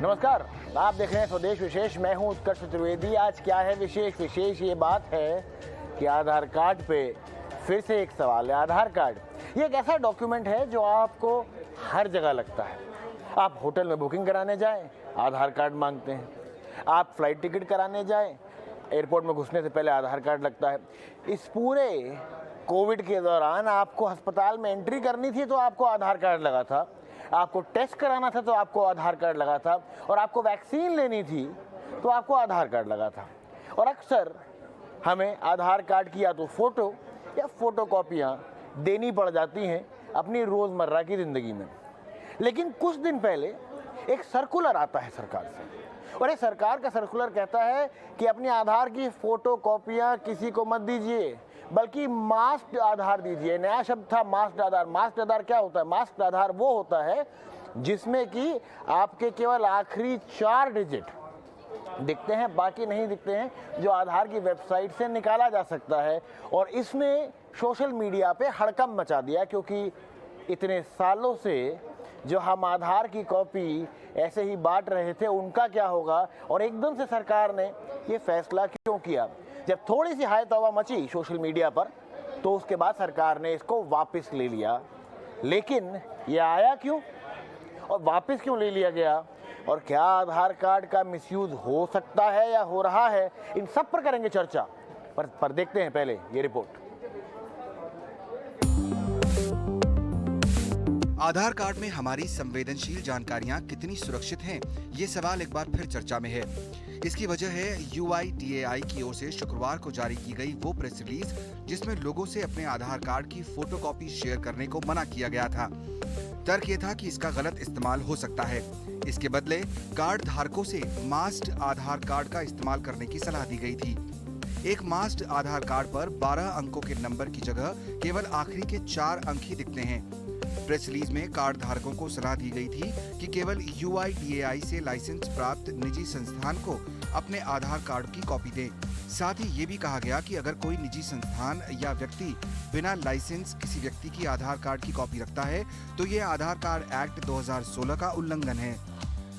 नमस्कार, आप देख रहे हैं स्वदेश विशेष। मैं हूं उत्कर्ष चतुर्वेदी। आज क्या है विशेष ये बात है कि आधार कार्ड पे फिर से एक सवाल है। आधार कार्ड ये एक ऐसा डॉक्यूमेंट है जो आपको हर जगह लगता है। आप होटल में बुकिंग कराने जाएं, आधार कार्ड मांगते हैं। आप फ्लाइट टिकट कराने जाएं, एयरपोर्ट में घुसने से पहले आधार कार्ड लगता है। इस पूरे कोविड के दौरान आपको अस्पताल में एंट्री करनी थी तो आपको आधार कार्ड लगा था, आपको टेस्ट कराना था तो आपको आधार कार्ड लगा था, और आपको वैक्सीन लेनी थी तो आपको आधार कार्ड लगा था। और अक्सर हमें आधार कार्ड की या तो फोटो या फोटोकॉपियाँ देनी पड़ जाती हैं अपनी रोज़मर्रा की ज़िंदगी में। लेकिन कुछ दिन पहले एक सर्कुलर आता है सरकार से, और ये सरकार का सर्कुलर कहता है कि अपने आधार की फोटोकॉपियाँ किसी को मत दीजिए, बल्कि मास्क्ड आधार दीजिए। नया शब्द था मास्क्ड आधार। मास्क्ड आधार क्या होता है? मास्क्ड आधार वो होता है जिसमें कि आपके केवल आखिरी 4 डिजिट दिखते हैं, बाकी नहीं दिखते हैं, जो आधार की वेबसाइट से निकाला जा सकता है। और इसने सोशल मीडिया पे हड़कंप मचा दिया, क्योंकि इतने सालों से जो हम आधार की कॉपी ऐसे ही बांट रहे थे उनका क्या होगा, और एकदम से सरकार ने ये फैसला क्यों किया। जब थोड़ी सी हाय तौबा मची सोशल मीडिया पर तो उसके बाद सरकार ने इसको वापस ले लिया। लेकिन ये आया क्यों और वापस क्यों ले लिया गया, और क्या आधार कार्ड का मिसयूज हो सकता है या हो रहा है, इन सब पर करेंगे चर्चा। पर देखते हैं पहले ये रिपोर्ट। आधार कार्ड में हमारी संवेदनशील जानकारियां कितनी सुरक्षित हैं, ये सवाल एक बार फिर चर्चा में है। इसकी वजह है UIDAI की ओर से शुक्रवार को जारी की गई वो प्रेस रिलीज जिसमें लोगों से अपने आधार कार्ड की फोटोकॉपी शेयर करने को मना किया गया था। तर्क ये था कि इसका गलत इस्तेमाल हो सकता है। इसके बदले कार्ड धारकों से मास्क्ड आधार कार्ड का इस्तेमाल करने की सलाह दी गई थी। एक मास्क्ड आधार कार्ड पर 12 अंकों के नंबर की जगह केवल आखिरी के 4 अंक ही दिखते हैं। प्रेस रिलीज में कार्ड धारकों को सलाह दी गई थी कि केवल UIDAI से लाइसेंस प्राप्त निजी संस्थान को अपने आधार कार्ड की कॉपी दें। साथ ही ये भी कहा गया कि अगर कोई निजी संस्थान या व्यक्ति बिना लाइसेंस किसी व्यक्ति की आधार कार्ड की कॉपी रखता है तो ये आधार कार्ड एक्ट 2016 का उल्लंघन है।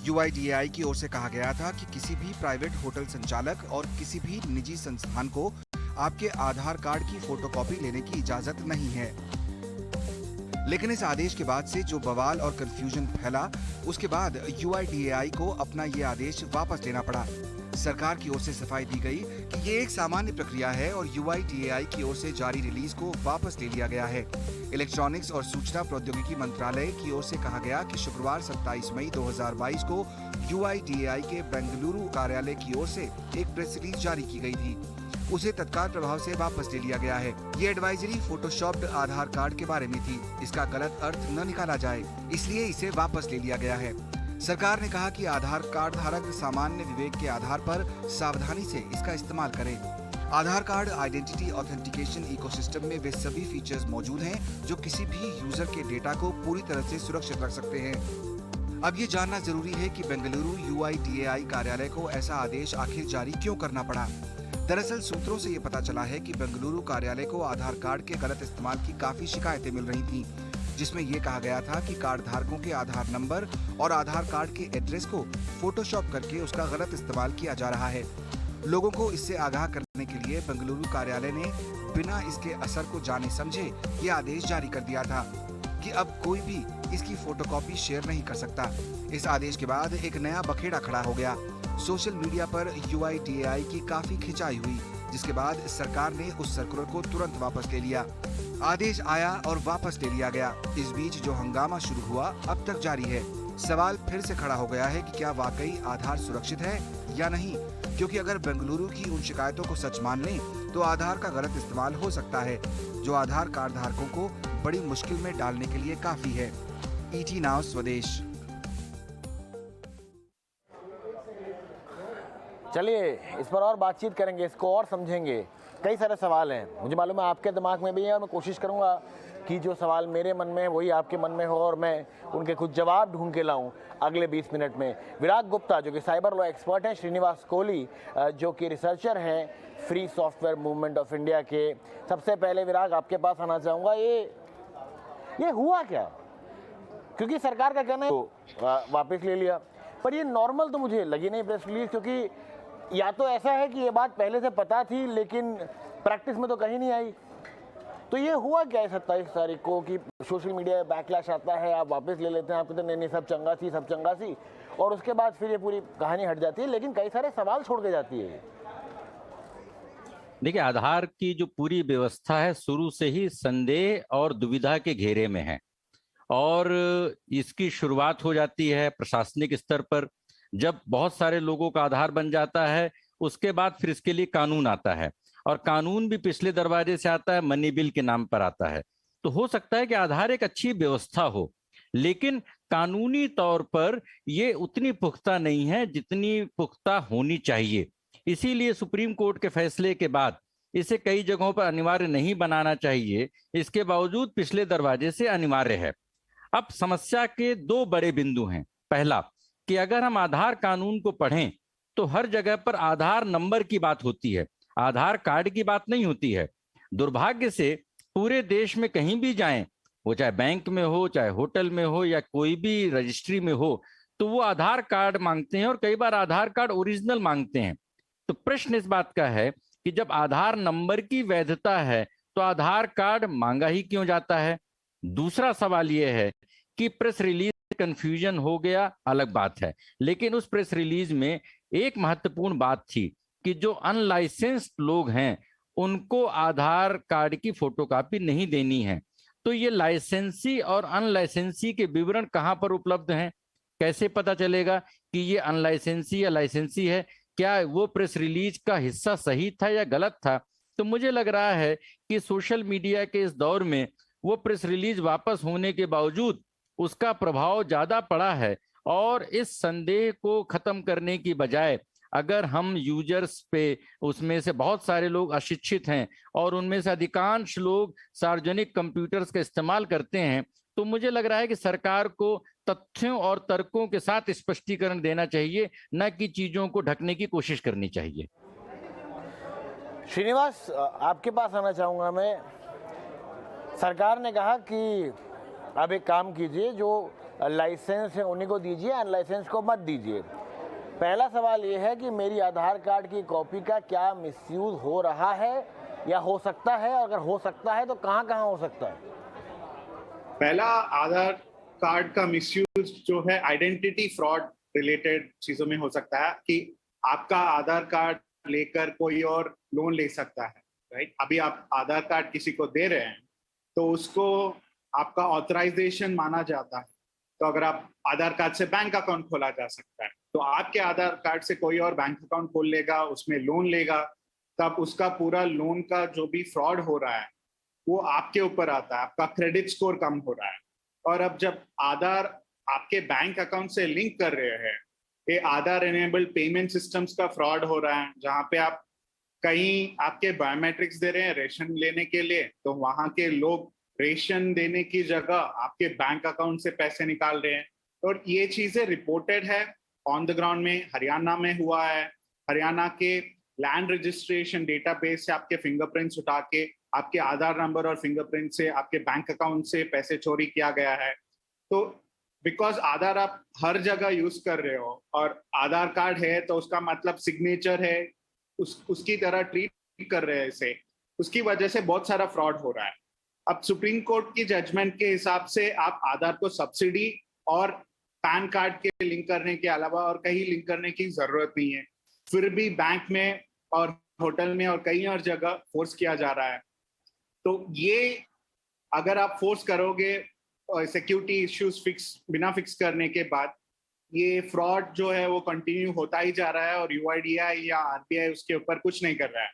UIDAI की ओर से कहा गया था कि किसी भी प्राइवेट होटल संचालक और किसी भी निजी संस्थान को आपके आधार कार्ड की फोटोकॉपी लेने की इजाजत नहीं है। लेकिन इस आदेश के बाद से जो बवाल और कंफ्यूजन फैला, उसके बाद UIDAI को अपना ये आदेश वापस लेना पड़ा। सरकार की ओर से सफाई दी गई कि ये एक सामान्य प्रक्रिया है और UIDAI की ओर से जारी रिलीज को वापस ले लिया गया है। इलेक्ट्रॉनिक्स और सूचना प्रौद्योगिकी मंत्रालय की ओर से कहा गया कि शुक्रवार 27 मई 2022 को UIDAI के बेंगलुरु कार्यालय की ओर से एक प्रेस रिलीज जारी की गई थी। उसे तत्काल प्रभाव से वापस ले लिया गया है। ये एडवाइजरी फोटोशॉप्ड आधार कार्ड के बारे में थी। इसका गलत अर्थ न निकाला जाए, इसलिए इसे वापस ले लिया गया है। सरकार ने कहा कि आधार कार्ड धारक सामान्य विवेक के आधार पर सावधानी से इसका इस्तेमाल करें। आधार कार्ड आइडेंटिटी ऑथेंटिकेशन इकोसिस्टम में वे सभी फीचर्स मौजूद हैं जो किसी भी यूजर के डेटा को पूरी तरह से सुरक्षित रख सकते हैं। अब ये जानना जरूरी है कि बेंगलुरु UIDAI कार्यालय को ऐसा आदेश आखिर जारी क्यों करना पड़ा। दरअसल सूत्रों से ये पता चला है कि बेंगलुरु कार्यालय को आधार कार्ड के गलत इस्तेमाल की काफी शिकायतें मिल रही थीं, जिसमें ये कहा गया था कि कार्ड धारकों के आधार नंबर और आधार कार्ड के एड्रेस को फोटोशॉप करके उसका गलत इस्तेमाल किया जा रहा है। लोगों को इससे आगाह करने के लिए बेंगलुरु कार्यालय ने बिना इसके असर को जाने समझे ये आदेश जारी कर दिया था कि अब कोई भी इसकी फोटोकॉपी शेयर नहीं कर सकता। इस आदेश के बाद एक नया बखेड़ा खड़ा हो गया। सोशल मीडिया पर UIDAI की काफी खिंचाई हुई, जिसके बाद सरकार ने उस सर्कुलर को तुरंत वापस ले लिया। आदेश आया और वापस ले लिया गया। इस बीच जो हंगामा शुरू हुआ अब तक जारी है। सवाल फिर से खड़ा हो गया है कि क्या वाकई आधार सुरक्षित है या नहीं, क्योंकि अगर बेंगलुरु की उन शिकायतों को सच मान लें तो आधार का गलत इस्तेमाल हो सकता है, जो आधार कार्ड धारकों को बड़ी मुश्किल में डालने के लिए काफी है। ET नाउ स्वदेश। चलिए इस पर और बातचीत करेंगे, इसको और समझेंगे। कई सारे सवाल हैं, मुझे मालूम है आपके दिमाग में भी है, और मैं कोशिश करूंगा कि जो सवाल मेरे मन में है वही आपके मन में हो और मैं उनके कुछ जवाब ढूंढ के लाऊं अगले 20 मिनट में। विराग गुप्ता जो कि साइबर लॉ एक्सपर्ट हैं, श्रीनिवास कोहली जो कि रिसर्चर हैं free software movement of India के। सबसे पहले विराग आपके पास आना चाहूँगा, ये हुआ क्या? क्योंकि सरकार का कहना है वापस ले लिया, पर ये नॉर्मल तो मुझे लगी नहीं प्रेस रिलीज, क्योंकि या तो ऐसा है कि ये बात पहले से पता थी लेकिन प्रैक्टिस में तो कहीं नहीं आई। तो ये हुआ क्या है 27 तारीख को कि सोशल मीडिया बैकलैश आता है, आप वापस ले लेते हैं, आप कहते हैं नहीं सब चंगा सी, और उसके बाद फिर ये पूरी कहानी हट जाती है, लेकिन कई सारे सवाल छोड़ के जाती है। देखिए, आधार की जो पूरी व्यवस्था है शुरू से ही संदेह और दुविधा के घेरे में है, और इसकी शुरुआत हो जाती है प्रशासनिक स्तर पर। जब बहुत सारे लोगों का आधार बन जाता है, उसके बाद फिर इसके लिए कानून आता है, और कानून भी पिछले दरवाजे से आता है, मनी बिल के नाम पर आता है। तो हो सकता है कि आधार एक अच्छी व्यवस्था हो, लेकिन कानूनी तौर पर ये उतनी पुख्ता नहीं है जितनी पुख्ता होनी चाहिए। इसीलिए सुप्रीम कोर्ट के फैसले के बाद इसे कई जगहों पर अनिवार्य नहीं बनाना चाहिए, इसके बावजूद पिछले दरवाजे से अनिवार्य है। अब समस्या के दो बड़े बिंदु हैं। पहला कि अगर हम आधार कानून को पढ़ें तो हर जगह पर आधार नंबर की बात होती है, आधार कार्ड की बात नहीं होती है। दुर्भाग्य से पूरे देश में कहीं भी जाएं, वो चाहे बैंक में हो, चाहे होटल में हो, या कोई भी रजिस्ट्री में हो, तो वो आधार कार्ड मांगते हैं, और कई बार आधार कार्ड ओरिजिनल मांगते हैं। तो प्रश्न इस बात का है कि जब आधार नंबर की वैधता है तो आधार कार्ड मांगा ही क्यों जाता है। दूसरा सवाल यह है कि प्रेस रिलीज कंफ्यूजन हो गया, अलग बात है, लेकिन उस प्रेस रिलीज में एक महत्वपूर्ण बात थी कि जो अनलाइसेंस्ड लोग हैं उनको आधार कार्ड की फोटोकॉपी नहीं देनी है। तो ये लाइसेंसी और अनलाइसेंसी के विवरण कहां पर उपलब्ध हैं, कैसे पता चलेगा कि ये अनलाइसेंसी या लाइसेंसी है? क्या वो प्रेस रिलीज का हिस्सा सही था या गलत था? तो मुझे लग रहा है कि सोशल मीडिया के इस दौर में वो प्रेस रिलीज वापस होने के बावजूद उसका प्रभाव ज्यादा पड़ा है, और इस संदेह को खत्म करने की बजाय अगर हम यूजर्स पे, उसमें से बहुत सारे लोग अशिक्षित हैं और उनमें से अधिकांश लोग सार्वजनिक कंप्यूटर्स का इस्तेमाल करते हैं, तो मुझे लग रहा है कि सरकार को तथ्यों और तर्कों के साथ स्पष्टीकरण देना चाहिए, न कि चीजों को ढकने की कोशिश करनी चाहिए। श्रीनिवास, आपके पास आना चाहूँगा मैं। सरकार ने कहा कि अब एक काम कीजिए, जो लाइसेंस है उन्हीं को दीजिए, अनलाइसेंस को मत दीजिए। पहला सवाल ये है कि मेरी आधार कार्ड की कॉपी का क्या मिसयूज हो रहा है या हो सकता है? अगर हो सकता है तो कहाँ कहाँ हो सकता है? पहला, आधार कार्ड का मिसयूज जो है आइडेंटिटी फ्रॉड रिलेटेड चीजों में हो सकता है कि आपका आधार कार्ड लेकर कोई और लोन ले सकता है, राइट? अभी आप आधार कार्ड किसी को दे रहे हैं तो उसको आपका ऑथराइजेशन माना जाता है। तो अगर आप आधार कार्ड से बैंक अकाउंट खोला जा सकता है, तो आपके आधार कार्ड से कोई और बैंक अकाउंट खोल लेगा, उसमें लोन लेगा, तब उसका पूरा लोन का जो भी फ्रॉड हो रहा है वो आपके ऊपर आता है, आपका क्रेडिट स्कोर कम हो रहा है। और अब जब आधार आपके बैंक अकाउंट से लिंक कर रहे हैं, ये आधार एनेबल्ड पेमेंट सिस्टम्स का फ्रॉड हो रहा है, जहाँ पे आप कहीं आपके बायोमेट्रिक्स दे रहे हैं रेशन लेने के लिए, तो वहां के लोग रेशन देने की जगह आपके बैंक अकाउंट से पैसे निकाल रहे हैं। और ये चीजें रिपोर्टेड है ऑन द ग्राउंड में। हरियाणा में हुआ है, हरियाणा के लैंड रजिस्ट्रेशन डेटाबेस से आपके फिंगरप्रिंट्स उठा के आपके आधार नंबर और फिंगरप्रिंट से आपके बैंक अकाउंट से पैसे चोरी किया गया है। तो बिकॉज आधार आप हर जगह यूज कर रहे हो और आधार कार्ड है तो उसका मतलब सिग्नेचर है, उसकी तरह ट्रीट कर रहे हैं इसे, उसकी वजह से बहुत सारा फ्रॉड हो रहा है। अब सुप्रीम कोर्ट की जजमेंट के हिसाब से आप आधार को सब्सिडी और पैन कार्ड के लिंक करने के अलावा और कहीं लिंक करने की जरूरत नहीं है, फिर भी बैंक में और होटल में और कई और जगह फोर्स किया जा रहा है। तो ये अगर आप फोर्स करोगे सिक्योरिटी इश्यूज बिना फिक्स करने के बाद, ये फ्रॉड जो है वो कंटिन्यू होता ही जा रहा है और UIDAI या RBI उसके ऊपर कुछ नहीं कर रहा है।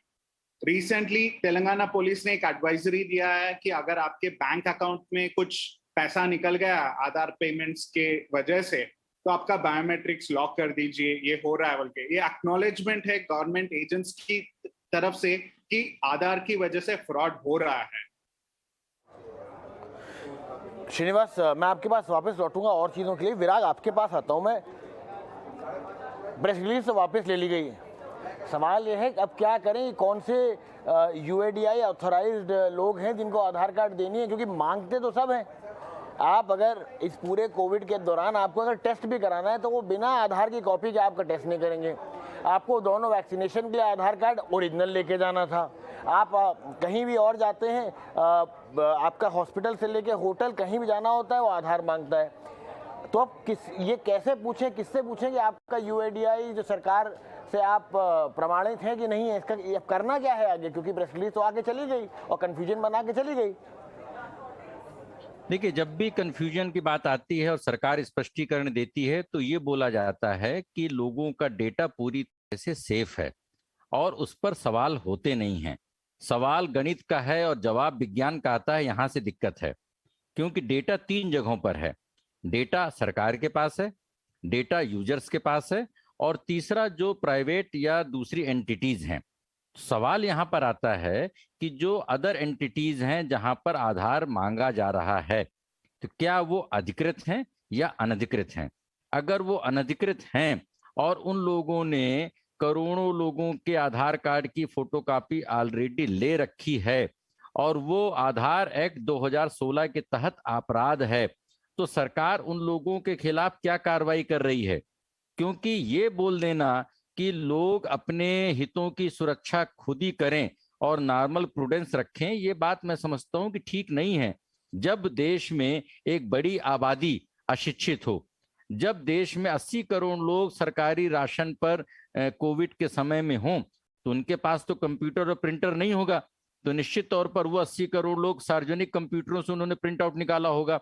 रिसेंटली तेलंगाना पुलिस ने एक एडवाइजरी दिया है कि अगर आपके बैंक अकाउंट में कुछ पैसा निकल गया आधार पेमेंट्स के वजह से, तो आपका बायोमेट्रिक्स लॉक कर दीजिए, ये हो रहा है बोल के। ये एक्नॉलेजमेंट है गवर्नमेंट एजेंट्स की तरफ से कि आधार की वजह से फ्रॉड हो रहा है। श्रीनिवास, मैं आपके पास वापस लौटूंगा और चीज़ों के लिए। विराग, आपके पास आता हूं मैं। प्रेस रिलीज तो वापस ले ली गई, सवाल यह है कि अब क्या करें? कौन से UIDAI ऑथराइज्ड लोग हैं जिनको आधार कार्ड देनी है? क्योंकि मांगते तो सब हैं, आप अगर इस पूरे कोविड के दौरान आपको अगर टेस्ट भी कराना है तो वो बिना आधार की कॉपी के आपका टेस्ट नहीं करेंगे। आपको दोनों वैक्सीनेशन के लिए आधार कार्ड ओरिजिनल लेके जाना था। आप कहीं भी और जाते हैं, आपका हॉस्पिटल से लेके होटल कहीं भी जाना होता है वो आधार मांगता है। तो अब ये कैसे पूछें, किससे पूछें कि आपका UIDAI जो सरकार से आप प्रमाणित हैं कि नहीं है? इसका अब करना क्या है आगे, क्योंकि प्रेस रिलीज तो आगे चली गई और कन्फ्यूजन बना के चली गई। देखिए, जब भी कंफ्यूजन की बात आती है और सरकार स्पष्टीकरण देती है तो ये बोला जाता है कि लोगों का डेटा पूरी तरह से सेफ है और उस पर सवाल होते नहीं हैं। सवाल गणित का है और जवाब विज्ञान का आता है, यहाँ से दिक्कत है। क्योंकि डेटा 3 जगहों पर है। डेटा सरकार के पास है, डेटा यूजर्स के पास है और तीसरा जो प्राइवेट या दूसरी एंटिटीज हैं। सवाल यहाँ पर आता है कि जो अदर एंटिटीज हैं जहां पर आधार मांगा जा रहा है, तो क्या वो अधिकृत हैं या अनधिकृत हैं? अगर वो अनधिकृत हैं और उन लोगों ने करोड़ों लोगों के आधार कार्ड की फोटोकॉपी ऑलरेडी ले रखी है और वो आधार एक्ट 2016 के तहत अपराध है, तो सरकार उन लोगों के खिलाफ क्या कार्रवाई कर रही है? क्योंकि ये बोल देना कि लोग अपने हितों की सुरक्षा खुद ही करें और नॉर्मल प्रूडेंस रखें, ये बात मैं समझता हूं कि ठीक नहीं है। जब देश में एक बड़ी आबादी अशिक्षित हो, जब देश में 80 करोड़ लोग सरकारी राशन पर कोविड के समय में हों, तो उनके पास तो कंप्यूटर और प्रिंटर नहीं होगा, तो निश्चित तौर पर वो 80 करोड़ लोग सार्वजनिक कंप्यूटरों से उन्होंने प्रिंट आउट निकाला होगा।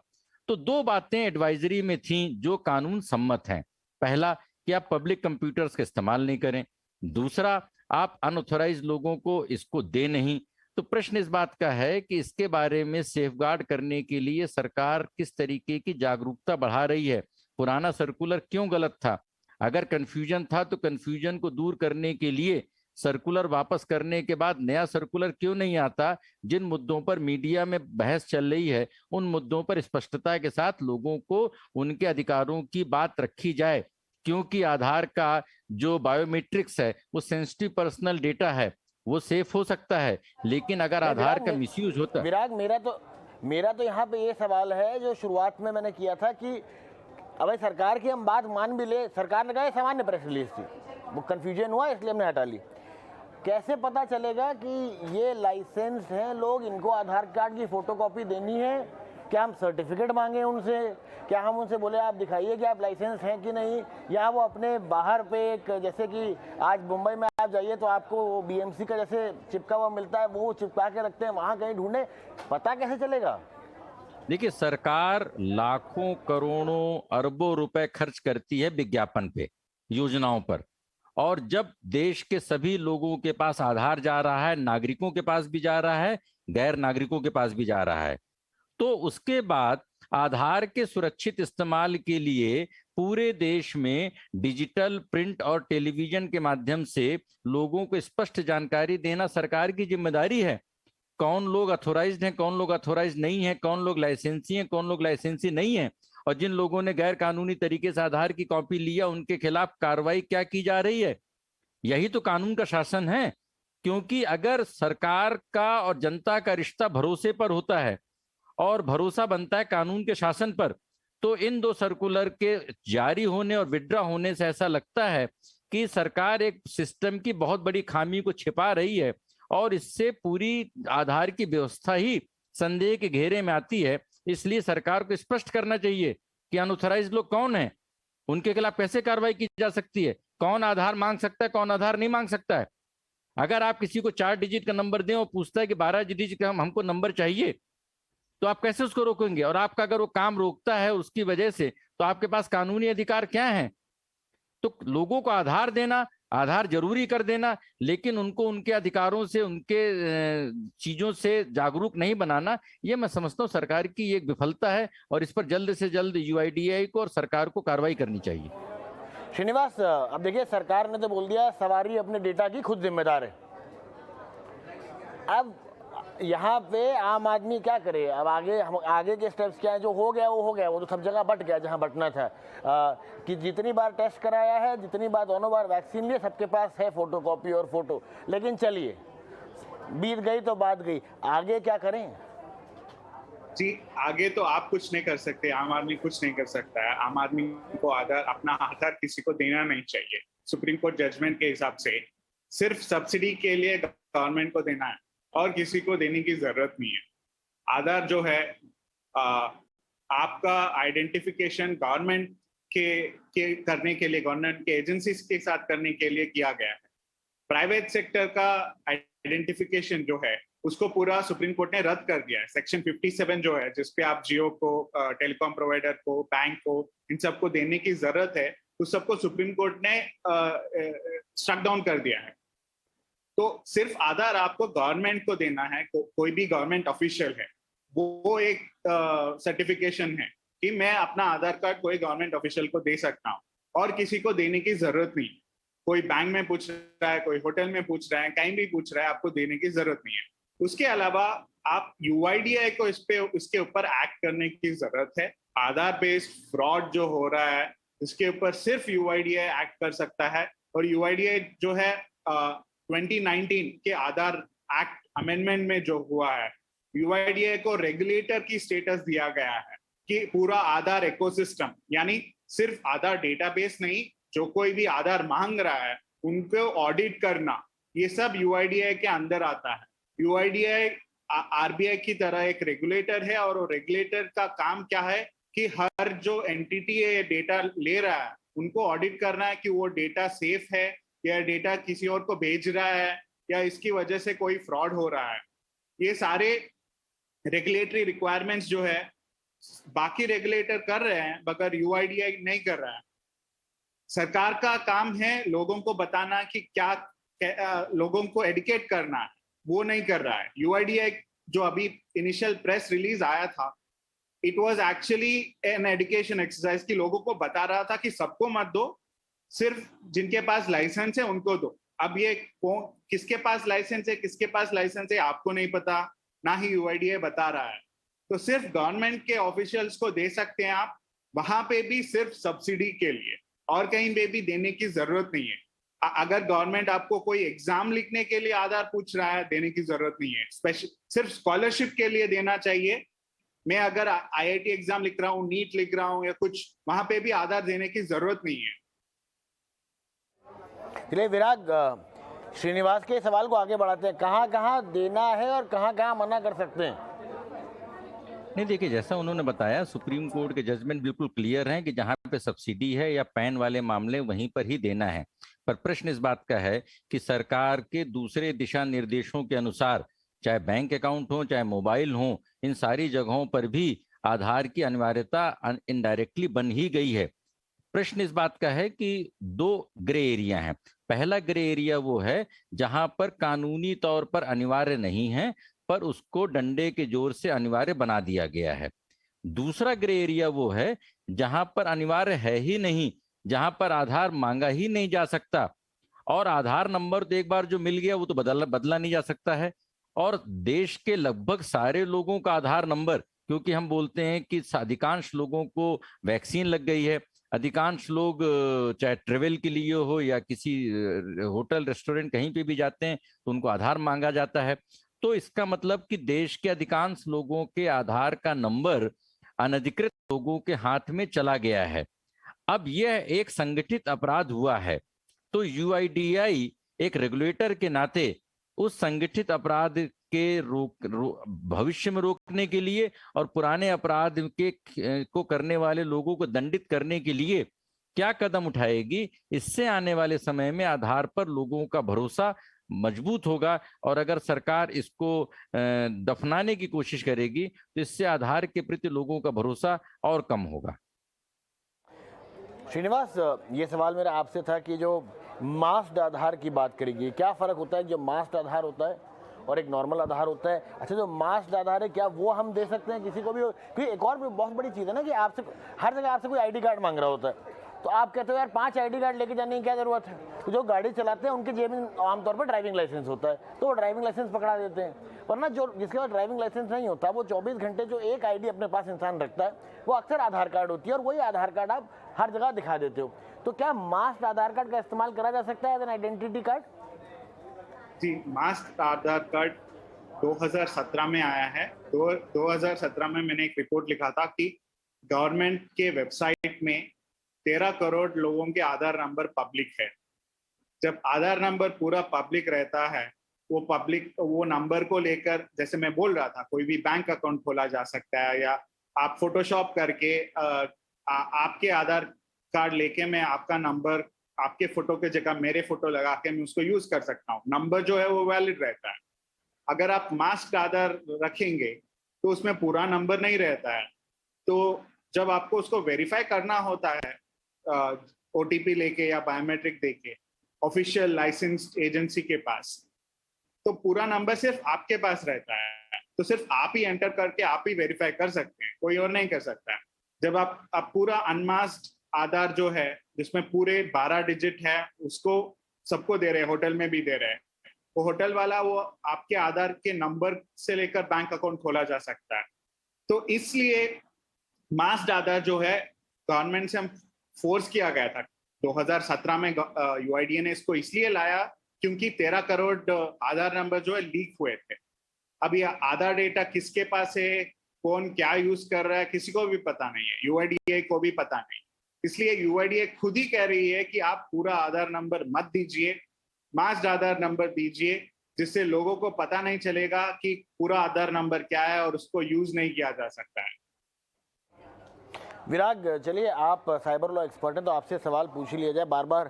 तो 2 बातें एडवाइजरी में थी जो कानून सम्मत हैं। पहला कि आप पब्लिक कंप्यूटर्स का इस्तेमाल नहीं करें, दूसरा आप अनऑथराइज लोगों को इसको दे नहीं। तो प्रश्न इस बात का है कि इसके बारे में सेफगार्ड करने के लिए सरकार किस तरीके की जागरूकता बढ़ा रही है। पुराना सर्कुलर क्यों गलत था? अगर कंफ्यूजन था तो कंफ्यूजन को दूर करने के लिए सर्कुलर वापस करने के बाद नया सर्कुलर क्यों नहीं आता? जिन मुद्दों पर मीडिया में बहस चल रही है उन मुद्दों पर स्पष्टता के साथ लोगों को उनके अधिकारों की बात रखी जाए। क्योंकि आधार का जो बायोमेट्रिक्स है वो सेंसिटिव पर्सनल डेटा है, वो सेफ हो सकता है, लेकिन अगर आधार का मिसयूज होता। विराग, मेरा तो यहाँ पे ये सवाल है जो शुरुआत में मैंने किया था कि अब सरकार की हम बात मान भी ले, सरकार ने कहा सामान्य प्रेस रिलीज थी, वो कंफ्यूजन हुआ इसलिए हमने हटा ली। कैसे पता चलेगा कि ये लाइसेंस हैं लोग, इनको आधार कार्ड की फोटोकॉपी देनी है? क्या हम सर्टिफिकेट मांगे उनसे? क्या हम उनसे बोले आप दिखाइए कि आप लाइसेंस हैं कि नहीं? या वो अपने बाहर पे एक, जैसे कि आज मुंबई में आप जाइए तो आपको वो BMC का जैसे चिपका हुआ मिलता है, वो चिपका के रखते हैं, वहाँ कहीं ढूंढे? पता कैसे चलेगा? देखिए, सरकार लाखों करोड़ों अरबों रुपए खर्च करती है विज्ञापन पे, योजनाओं पर, और जब देश के सभी लोगों के पास आधार जा रहा है, नागरिकों के पास भी जा रहा है, गैर नागरिकों के पास भी जा रहा है, तो उसके बाद आधार के सुरक्षित इस्तेमाल के लिए पूरे देश में डिजिटल, प्रिंट और टेलीविजन के माध्यम से लोगों को स्पष्ट जानकारी देना सरकार की जिम्मेदारी है। कौन लोग अथोराइज्ड हैं, कौन लोग अथोराइज्ड नहीं है, कौन लोग लाइसेंसी हैं, कौन लोग लाइसेंसी नहीं है, और जिन लोगों ने गैर कानूनी तरीके से आधार की कॉपी लिया उनके खिलाफ कार्रवाई क्या की जा रही है। यही तो कानून का शासन है। क्योंकि अगर सरकार का और जनता का रिश्ता भरोसे पर होता है और भरोसा बनता है कानून के शासन पर, तो इन 2 सर्कुलर के जारी होने और विड्रॉ होने से ऐसा लगता है कि सरकार एक सिस्टम की बहुत बड़ी खामी को छिपा रही है और इससे पूरी आधार की व्यवस्था ही संदेह के घेरे में आती है। इसलिए सरकार को स्पष्ट करना चाहिए कि अनऑथराइज्ड लोग कौन है, उनके खिलाफ कैसे कार्रवाई की जा सकती है, कौन आधार मांग सकता है, कौन आधार नहीं मांग सकता है। अगर आप किसी को 4 डिजिट का नंबर दें और पूछता है कि 12 डिजिट का हमको नंबर चाहिए, तो आप कैसे उसको रोकेंगे? और आपका अगर वो काम रोकता है उसकी वजह से, तो आपके पास कानूनी अधिकार क्या है? तो लोगों को आधार देना, आधार जरूरी कर देना, लेकिन उनको उनके अधिकारों से, उनके चीजों से जागरूक नहीं बनाना, ये मैं समझता हूँ सरकार की एक विफलता है और इस पर जल्द से जल्द UIDAI को और सरकार को कार्रवाई करनी चाहिए। श्रीनिवास, अब देखिए सरकार ने तो बोल दिया सवारी अपने डेटा की खुद जिम्मेदार है। अब यहाँ पे आम आदमी क्या करे? अब आगे के स्टेप्स क्या है? जो हो गया वो हो गया, वो तो सब जगह बट गया जहाँ बटना था। कि जितनी बार टेस्ट कराया है, जितनी बार दोनों बार वैक्सीन लिए, सबके पास है फोटोकॉपी और फोटो। लेकिन चलिए, बीत गई तो बात गई, आगे क्या करें? जी, आगे तो आप कुछ नहीं कर सकते, आम आदमी कुछ नहीं कर सकता है। आम आदमी को अपना आधार किसी को देना नहीं चाहिए। सुप्रीम कोर्ट जजमेंट के हिसाब से सिर्फ सब्सिडी के लिए गवर्नमेंट को देना है और किसी को देने की जरूरत नहीं है। आधार जो है आपका आइडेंटिफिकेशन गवर्नमेंट के करने के लिए, गवर्नमेंट के एजेंसीज के साथ करने के लिए किया गया है। प्राइवेट सेक्टर का आइडेंटिफिकेशन जो है उसको पूरा सुप्रीम कोर्ट ने रद्द कर दिया है। सेक्शन 57 जो है, जिसपे आप जियो को, टेलीकॉम प्रोवाइडर को, बैंक को, इन सबको देने की जरूरत है, उस सबको सुप्रीम कोर्ट ने स्ट्रक डाउन कर दिया है। तो सिर्फ आधार आपको गवर्नमेंट को देना है, कोई भी गवर्नमेंट ऑफिशियल है, वो एक सर्टिफिकेशन है कि मैं अपना आधार कार्ड कोई गवर्नमेंट ऑफिशियल को दे सकता हूँ और किसी को देने की जरूरत नहीं। कोई बैंक में पूछ रहा है, कोई होटल में पूछ रहा है, कहीं भी पूछ रहा है, आपको देने की जरूरत नहीं है। उसके अलावा आप UIDAI को इसके ऊपर एक्ट करने की जरूरत है। आधार बेस्ड फ्रॉड जो हो रहा है, इसके ऊपर सिर्फ UIDAI एक्ट कर सकता है। और UIDAI जो है 2019 के आधार एक्ट अमेंडमेंट में जो हुआ है, UIDAI को रेगुलेटर की स्टेटस दिया गया है कि पूरा आधार इकोसिस्टम, यानी सिर्फ आधार डेटाबेस नहीं, जो कोई भी आधार मांग रहा है उनको ऑडिट करना, ये सब UIDAI के अंदर आता है। UIDAI RBI की तरह एक रेगुलेटर है और वो रेगुलेटर का काम क्या है कि हर जो एंटिटी ये डेटा ले रहा है उनको ऑडिट करना है कि वो डेटा सेफ है या डेटा किसी और को भेज रहा है या इसकी वजह से कोई फ्रॉड हो रहा है। ये सारे रेगुलेटरी रिक्वायरमेंट्स जो है बाकी रेगुलेटर कर रहे हैं, मगर UIDAI नहीं कर रहा है। सरकार का काम है लोगों को बताना कि क्या, लोगों को एडुकेट करना है, वो नहीं कर रहा है। UIDAI जो अभी इनिशियल प्रेस रिलीज आया था, it was actually an education exercise कि लोगों को बता रहा था कि सबको मत दो, सिर्फ जिनके पास लाइसेंस है उनको दो। अब ये किसके पास लाइसेंस है, किसके पास लाइसेंस है आपको नहीं पता, ना ही UIDAI बता रहा है। तो सिर्फ गवर्नमेंट के ऑफिशियल्स को दे सकते हैं आप, वहां पे भी सिर्फ सब्सिडी के लिए, और कहीं पे भी देने की जरूरत नहीं है। अगर गवर्नमेंट आपको कोई एग्जाम लिखने के लिए आधार पूछ रहा है, देने की जरूरत नहीं है। सिर्फ स्कॉलरशिप के लिए देना चाहिए। मैं अगर IIT एग्जाम लिख रहा हूँ, नीट लिख रहा हूँ या कुछ, वहां पे भी आधार देने की जरूरत नहीं है। चलिए विराग, श्रीनिवास के सवाल को आगे बढ़ाते हैं। कहाँ कहाँ देना है और कहाँ कहाँ मना कर सकते हैं? नहीं, देखिए, जैसा उन्होंने बताया, सुप्रीम कोर्ट के जजमेंट बिल्कुल क्लियर हैं कि जहां पे सब्सिडी है या पैन वाले मामले, वहीं पर ही देना है। पर प्रश्न इस बात का है कि सरकार के दूसरे दिशा निर्देशों के अनुसार, चाहे बैंक अकाउंट हो, चाहे मोबाइल हो, इन सारी जगहों पर भी आधार की अनिवार्यता इनडायरेक्टली बन ही गई है। प्रश्न इस बात का है कि दो ग्रे एरिया हैं। पहला ग्रे एरिया वो है जहां पर कानूनी तौर पर अनिवार्य नहीं है, पर उसको डंडे के जोर से अनिवार्य बना दिया गया है। दूसरा ग्रे एरिया वो है जहां पर अनिवार्य है ही नहीं, जहां पर आधार मांगा ही नहीं जा सकता, और आधार नंबर तो एक बार जो मिल गया वो तो बदला नहीं जा सकता है। और देश के लगभग सारे लोगों का आधार नंबर, क्योंकि हम बोलते हैं कि अधिकांश लोगों को वैक्सीन लग गई है, अधिकांश लोग चाहे ट्रेवल के लिए हो या किसी होटल रेस्टोरेंट कहीं पे भी जाते हैं तो उनको आधार मांगा जाता है। तो इसका मतलब कि देश के अधिकांश लोगों के आधार का नंबर अनधिकृत लोगों के हाथ में चला गया है। अब यह एक संगठित अपराध हुआ है, तो UIDAI एक रेगुलेटर के नाते उस संगठित अपराध के भविष्य में रोकने के लिए और पुराने अपराध को करने वाले लोगों को दंडित करने के लिए क्या कदम उठाएगी, इससे आने वाले समय में आधार पर लोगों का भरोसा मजबूत होगा। और अगर सरकार इसको दफनाने की कोशिश करेगी तो इससे आधार के प्रति लोगों का भरोसा और कम होगा। श्रीनिवास, ये सवाल मेरा आपसे था कि जो मास्क्ड आधार की बात करेंगे, क्या फ़र्क होता है जो मास्क्ड आधार होता है और एक नॉर्मल आधार होता है? अच्छा, जो मास्क्ड आधार है, क्या वो हम दे सकते हैं किसी को भी? क्योंकि एक और भी बहुत बड़ी चीज़ है ना कि आपसे हर जगह आपसे कोई ID कार्ड मांग रहा होता है, तो आप कहते हो यार 5 ID कार्ड लेके जाने की क्या ज़रूरत है? तो जो गाड़ी चलाते हैं उनके जेब में आमतौर पर ड्राइविंग लाइसेंस होता है, तो वो ड्राइविंग लाइसेंस पकड़ा देते हैं। वरना जो जिसके पास ड्राइविंग लाइसेंस नहीं होता, वो 24 घंटे जो एक ID अपने पास इंसान रखता है, वो अक्सर आधार कार्ड होती है, और वही आधार कार्ड आप हर जगह दिखा देते हो। तो क्या मास्क्ड आधार कार्ड का इस्तेमाल करा जा सकता है एज एन आइडेंटिटी कार्ड? जी, मास्क आधार कार्ड 2017 में आया है। 2017 में मैंने एक रिपोर्ट लिखा था कि गवर्नमेंट के वेबसाइट में 13 करोड़ लोगों के आधार नंबर पब्लिक है। जब आधार नंबर पूरा पब्लिक रहता है, वो नंबर को लेकर, जैसे मैं बोल रहा था, कोई भी बैंक अकाउंट खोला जा सकता है, या आप फोटोशॉप करके आपके आधार कार्ड लेके मैं आपका नंबर, आपके फोटो के जगह मेरे फोटो लगा के मैं उसको यूज कर सकता हूँ। नंबर जो है वो वैलिड रहता है। अगर आप मास्क आधार रखेंगे तो उसमें पूरा नंबर नहीं रहता है। तो जब आपको उसको वेरीफाई करना होता है ओटीपी लेके या बायोमेट्रिक देके ऑफिशियल लाइसेंस्ड एजेंसी के पास, तो पूरा नंबर सिर्फ आपके पास रहता है। तो सिर्फ आप ही एंटर करके आप ही वेरीफाई कर सकते हैं, कोई और नहीं कर सकता है। जब आप पूरा अनमास्क्ड आधार जो है, जिसमें पूरे 12 डिजिट है, उसको सबको दे रहे हैं, होटल में भी दे रहे हैं, वो होटल वाला वो आपके आधार के नंबर से लेकर बैंक अकाउंट खोला जा सकता है। तो इसलिए मास्क्ड आधार जो है गवर्नमेंट से हम फोर्स किया गया था 2017 में। यूआईडीए ने इसको इसलिए लाया क्योंकि 13 करोड़ आधार नंबर जो है लीक हुए थे। अब ये आधार डेटा किसके पास है, कौन क्या यूज कर रहा है, किसी को भी पता नहीं है, यूआईडीए को भी पता नहीं। इसलिए यूआईडीए खुद ही कह रही है कि आप पूरा आधार नंबर मत दीजिए, मास्क्ड आधार नंबर दीजिए, जिससे लोगों को पता नहीं चलेगा कि पूरा आधार नंबर क्या है और उसको यूज नहीं किया जा सकता है। विराग, चलिए आप साइबर लॉ एक्सपर्ट हैं तो आपसे सवाल पूछ ही लिया जाए। बार बार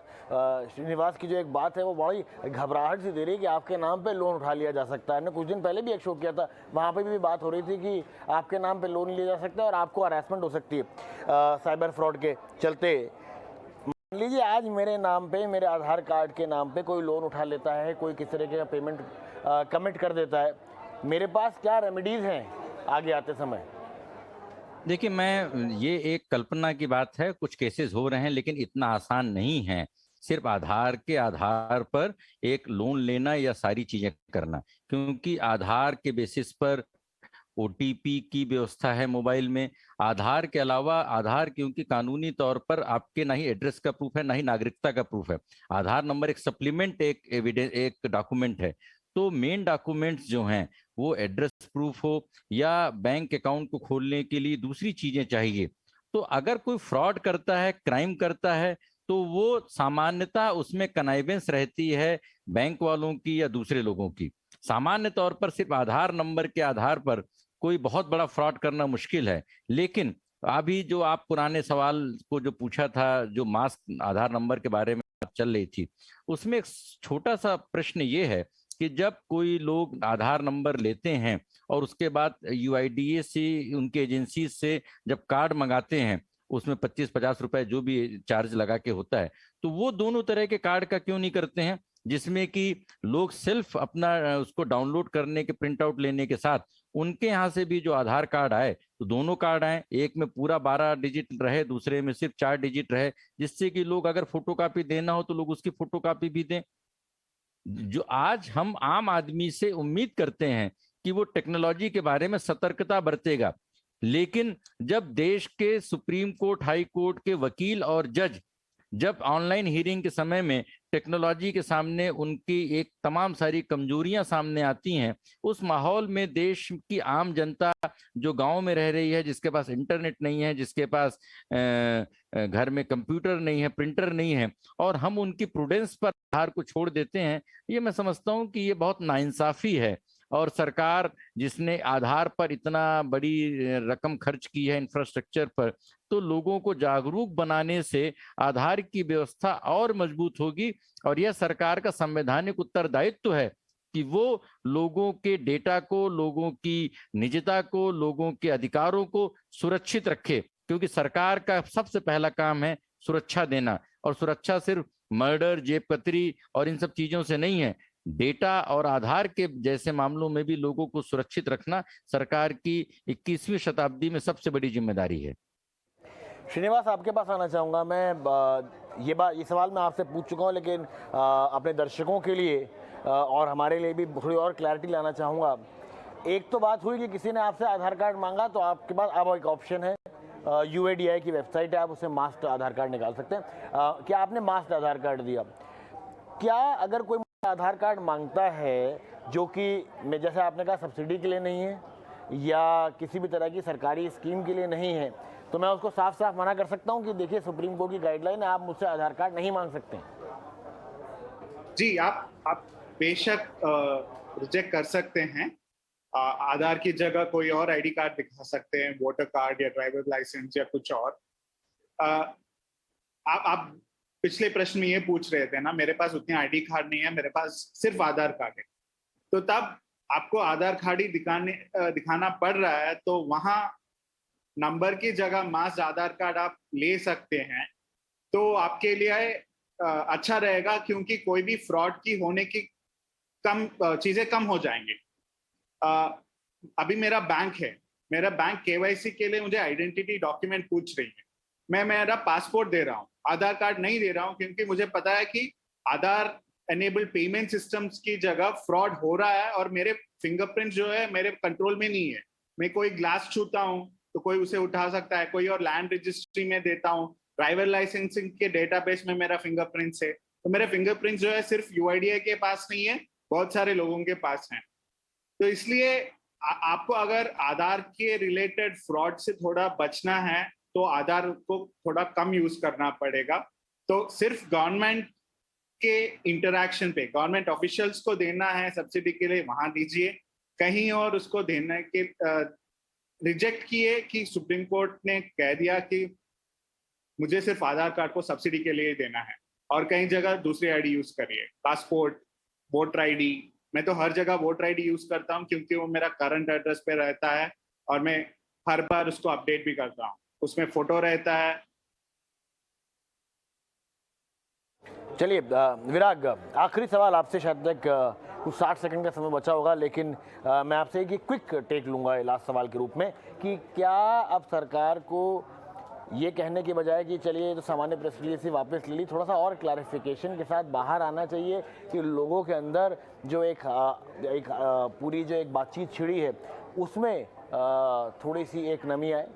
श्रीनिवास की जो एक बात है वो बड़ी घबराहट सी दे रही है कि आपके नाम पे लोन उठा लिया जा सकता है। हमने कुछ दिन पहले भी एक शो किया था, वहाँ पे भी बात हो रही थी कि आपके नाम पे लोन लिया जा सकता है और आपको हरासमेंट हो सकती है साइबर फ्रॉड के चलते। मान लीजिए आज मेरे नाम पे, मेरे आधार कार्ड के नाम पे कोई लोन उठा लेता है, कोई किस तरीके का पेमेंट कमिट कर देता है, मेरे पास क्या रेमेडीज़ हैं आगे आते समय? देखिए, ये एक कल्पना की बात है, कुछ केसेस हो रहे हैं, लेकिन इतना आसान नहीं है सिर्फ आधार के आधार पर एक लोन लेना या सारी चीजें करना, क्योंकि आधार के बेसिस पर ओटीपी की व्यवस्था है मोबाइल में। आधार के अलावा आधार क्योंकि कानूनी तौर पर आपके ना ही एड्रेस का प्रूफ है, ना ही नागरिकता का प्रूफ है। आधार नंबर एक सप्लीमेंट, एक एविडेंस, एक डॉक्यूमेंट है। तो मेन डॉक्यूमेंट्स जो हैं वो एड्रेस प्रूफ हो या बैंक अकाउंट को खोलने के लिए दूसरी चीजें चाहिए। तो अगर कोई फ्रॉड करता है, क्राइम करता है, तो वो सामान्यतः उसमें कनाइवेंस रहती है बैंक वालों की या दूसरे लोगों की। सामान्य तौर पर सिर्फ आधार नंबर के आधार पर कोई बहुत बड़ा फ्रॉड करना मुश्किल है। लेकिन अभी जो आप पुराने सवाल को जो पूछा था, जो मास्क आधार नंबर के बारे में बात चल रही थी, उसमें एक छोटा सा प्रश्न ये है कि जब कोई लोग आधार नंबर लेते हैं और उसके बाद यूआईडीए से, उनके एजेंसी से जब कार्ड मंगाते हैं, उसमें 25-50 रुपए जो भी चार्ज लगा के होता है, तो वो दोनों तरह के कार्ड का क्यों नहीं करते हैं, जिसमें कि लोग सिर्फ अपना उसको डाउनलोड करने के, प्रिंट आउट लेने के साथ उनके यहाँ से भी जो आधार कार्ड आए, तो दोनों कार्ड आए, एक में पूरा 12 डिजिट रहे, दूसरे में सिर्फ 4 डिजिट रहे, जिससे कि लोग अगर फोटोकॉपी देना हो तो लोग उसकी फोटोकॉपी भी दें। जो आज हम आम आदमी से उम्मीद करते हैं कि वो टेक्नोलॉजी के बारे में सतर्कता बरतेगा, लेकिन जब देश के सुप्रीम कोर्ट, हाई कोर्ट के वकील और जज जब ऑनलाइन हियरिंग के समय में टेक्नोलॉजी के सामने उनकी एक तमाम सारी कमजोरियां सामने आती हैं, उस माहौल में देश की आम जनता जो गांव में रह रही है, जिसके पास इंटरनेट नहीं है, जिसके पास घर में कंप्यूटर नहीं है, प्रिंटर नहीं है, और हम उनकी प्रूडेंस पर आधार को छोड़ देते हैं, ये मैं समझता हूं कि ये बहुत नाइंसाफी है। और सरकार जिसने आधार पर इतना बड़ी रकम खर्च की है इंफ्रास्ट्रक्चर पर, तो लोगों को जागरूक बनाने से आधार की व्यवस्था और मजबूत होगी। और यह सरकार का संवैधानिक उत्तरदायित्व है कि वो लोगों के डेटा को, लोगों की निजता को, लोगों के अधिकारों को सुरक्षित रखे, क्योंकि सरकार का सबसे पहला काम है सुरक्षा देना। और सुरक्षा सिर्फ मर्डर, जेब कतरी और इन सब चीजों से नहीं है, डेटा और आधार के जैसे मामलों में भी लोगों को सुरक्षित रखना सरकार की 21वीं शताब्दी में सबसे बड़ी जिम्मेदारी है। श्रीनिवास, आपके पास आना चाहूँगा मैं। ये सवाल मैं आपसे पूछ चुका हूँ, लेकिन अपने दर्शकों के लिए और हमारे लिए भी थोड़ी और क्लैरिटी लाना चाहूँगा। एक तो बात हुई कि किसी ने आपसे आधार कार्ड मांगा, तो आपके पास अब एक ऑप्शन है, यूआईडीआई की वेबसाइट है, आप उससे मास्क्ड आधार कार्ड निकाल सकते हैं। क्या आपने मास्क्ड आधार कार्ड दिया? क्या अगर कोई आधार कार्ड मांगता है जो कि मैं जैसे आपने कहा सब्सिडी के लिए नहीं है या किसी भी तरह की सरकारी स्कीम के लिए नहीं है, तो मैं उसको साफ साफ मना कर सकता हूं कि देखिए सुप्रीम कोर्ट की गाइडलाइन है, आप मुझसे आधार कार्ड नहीं मांग सकते। जी, आप बेशक रिजेक्ट कर सकते हैं। आधार की जगह कोई और आईडी कार्ड दिखा सकते हैं, वोटर कार्ड या ड्राइवर लाइसेंस या कुछ और। आप पिछले प्रश्न में ये पूछ रहे थे ना, मेरे पास उतनी आईडी कार्ड नहीं है, मेरे पास सिर्फ आधार कार्ड है, तो तब आपको आधार कार्ड ही दिखाना पड़ रहा है, तो वहां नंबर की जगह मास आधार कार्ड आप ले सकते हैं, तो आपके लिए अच्छा रहेगा, क्योंकि कोई भी फ्रॉड की होने की चीजें कम हो जाएंगी। अभी मेरा बैंक है, मेरा बैंक केवाईसी के लिए मुझे आइडेंटिटी डॉक्यूमेंट पूछ रही है, मैं मेरा पासपोर्ट दे रहा हूँ, आधार कार्ड नहीं दे रहा हूँ, क्योंकि मुझे पता है कि आधार एनेबल्ड पेमेंट सिस्टम्स की जगह फ्रॉड हो रहा है और मेरे फिंगरप्रिंट जो है मेरे कंट्रोल में नहीं है। मैं कोई ग्लास छूता हूँ तो कोई उसे उठा सकता है, कोई और लैंड रजिस्ट्री में देता हूँ, ड्राइवर लाइसेंसिंग के डेटाबेस में मेरा फिंगरप्रिंट है, तो मेरे फिंगरप्रिंट जो है सिर्फ यूआईडीआई के पास नहीं है, बहुत सारे लोगों के पास हैं। तो इसलिए आपको अगर आधार के रिलेटेड फ्रॉड से थोड़ा बचना है तो आधार को थोड़ा कम यूज करना पड़ेगा। तो सिर्फ गवर्नमेंट के इंटरैक्शन पे, गवर्नमेंट ऑफिशियल्स को देना है सब्सिडी के लिए, वहां दीजिए, कहीं और उसको देने के रिजेक्ट किए कि सुप्रीम कोर्ट ने कह दिया कि मुझे सिर्फ आधार कार्ड को सब्सिडी के लिए देना है, और कई जगह दूसरी आईडी यूज करिए, पासपोर्ट, वोटर आईडी। मैं तो हर जगह वोटर आईडी यूज करता हूँ, क्योंकि वो मेरा करंट एड्रेस पे रहता है और मैं हर बार उसको अपडेट भी करता हूँ, उसमें फोटो रहता है। चलिए विराग, आखिरी सवाल आपसे, शायद तक कुछ 60 सेकंड का समय बचा होगा, लेकिन मैं आपसे एक क्विक टेक लूँगा लास्ट सवाल के रूप में कि क्या अब सरकार को ये कहने के बजाय कि चलिए तो सामान्य प्रेस रिलीज से वापस ले ली, थोड़ा सा और क्लैरिफिकेशन के साथ बाहर आना चाहिए कि लोगों के अंदर जो एक पूरी जो एक बातचीत छिड़ी है उसमें थोड़ी सी एक नमी आए?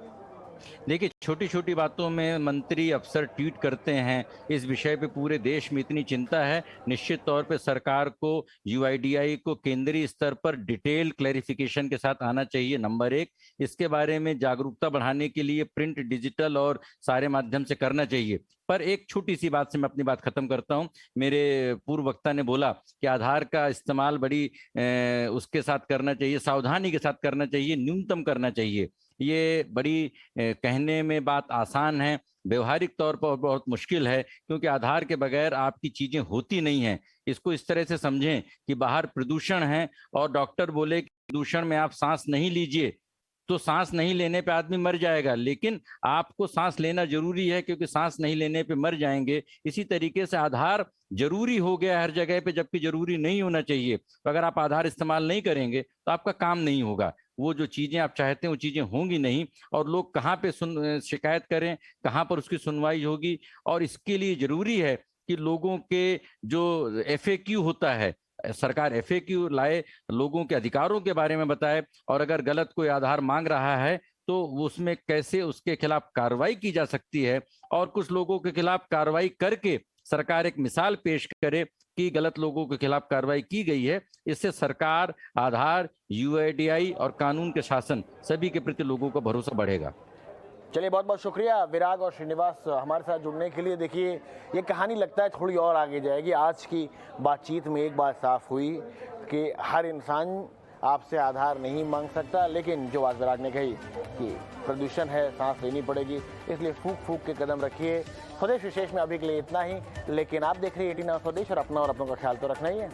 देखिए, छोटी छोटी बातों में मंत्री अफसर ट्वीट करते हैं, इस विषय पे पूरे देश में इतनी चिंता है। निश्चित तौर पे सरकार को, यूआईडीआई को केंद्रीय स्तर पर डिटेल क्लैरिफिकेशन के साथ आना चाहिए, नंबर एक। इसके बारे में जागरूकता बढ़ाने के लिए प्रिंट, डिजिटल और सारे माध्यम से करना चाहिए। पर एक छोटी सी बात से मैं अपनी बात खत्म करता हूं। मेरे पूर्व वक्ता ने बोला कि आधार का इस्तेमाल बड़ी उसके सासाथ करना चाहिए, सावधानी के साथ करना चाहिए, न्यूनतम करना चाहिए। ये बड़ी कहने में बात आसान है, व्यवहारिक तौर पर बहुत मुश्किल है, क्योंकि आधार के बगैर आपकी चीजें होती नहीं हैं। इसको इस तरह से समझें कि बाहर प्रदूषण है और डॉक्टर बोले कि प्रदूषण में आप सांस नहीं लीजिए, तो सांस नहीं लेने पे आदमी मर जाएगा, लेकिन आपको सांस लेना जरूरी है, क्योंकि सांस नहीं लेने पे मर जाएंगे। इसी तरीके से आधार जरूरी हो गया हर जगह पे, जबकि जरूरी नहीं होना चाहिए। तो अगर आप आधार इस्तेमाल नहीं करेंगे तो आपका काम नहीं होगा, वो जो चीजें आप चाहते हैं वो चीजें होंगी नहीं, और लोग कहाँ पे शिकायत करें, कहाँ पर उसकी सुनवाई होगी। और इसके लिए जरूरी है कि लोगों के जो FAQ होता है, सरकार FAQ लाए, लोगों के अधिकारों के बारे में बताए, और अगर गलत कोई आधार मांग रहा है तो उसमें कैसे उसके खिलाफ कार्रवाई की जा सकती है, और कुछ लोगों के खिलाफ कार्रवाई करके सरकार एक मिसाल पेश करे कि गलत लोगों के खिलाफ कार्रवाई की गई है। इससे सरकार, आधार, यूआईडीआई और कानून के शासन सभी के प्रति लोगों का भरोसा बढ़ेगा। चलिए, बहुत बहुत शुक्रिया विराग और श्रीनिवास हमारे साथ जुड़ने के लिए। देखिए, ये कहानी लगता है थोड़ी और आगे जाएगी। आज की बातचीत में एक बात साफ हुई कि हर इंसान आपसे आधार नहीं मांग सकता, लेकिन जो बात विराग ने कही कि प्रदूषण है, सांस लेनी पड़ेगी, इसलिए फूंक फूंक के कदम रखिए। स्वदेश विशेष में अभी के लिए इतना ही, लेकिन आप देख रहे हैं 18 स्वदेश, और अपना और अपनों का ख्याल तो रखना ही है।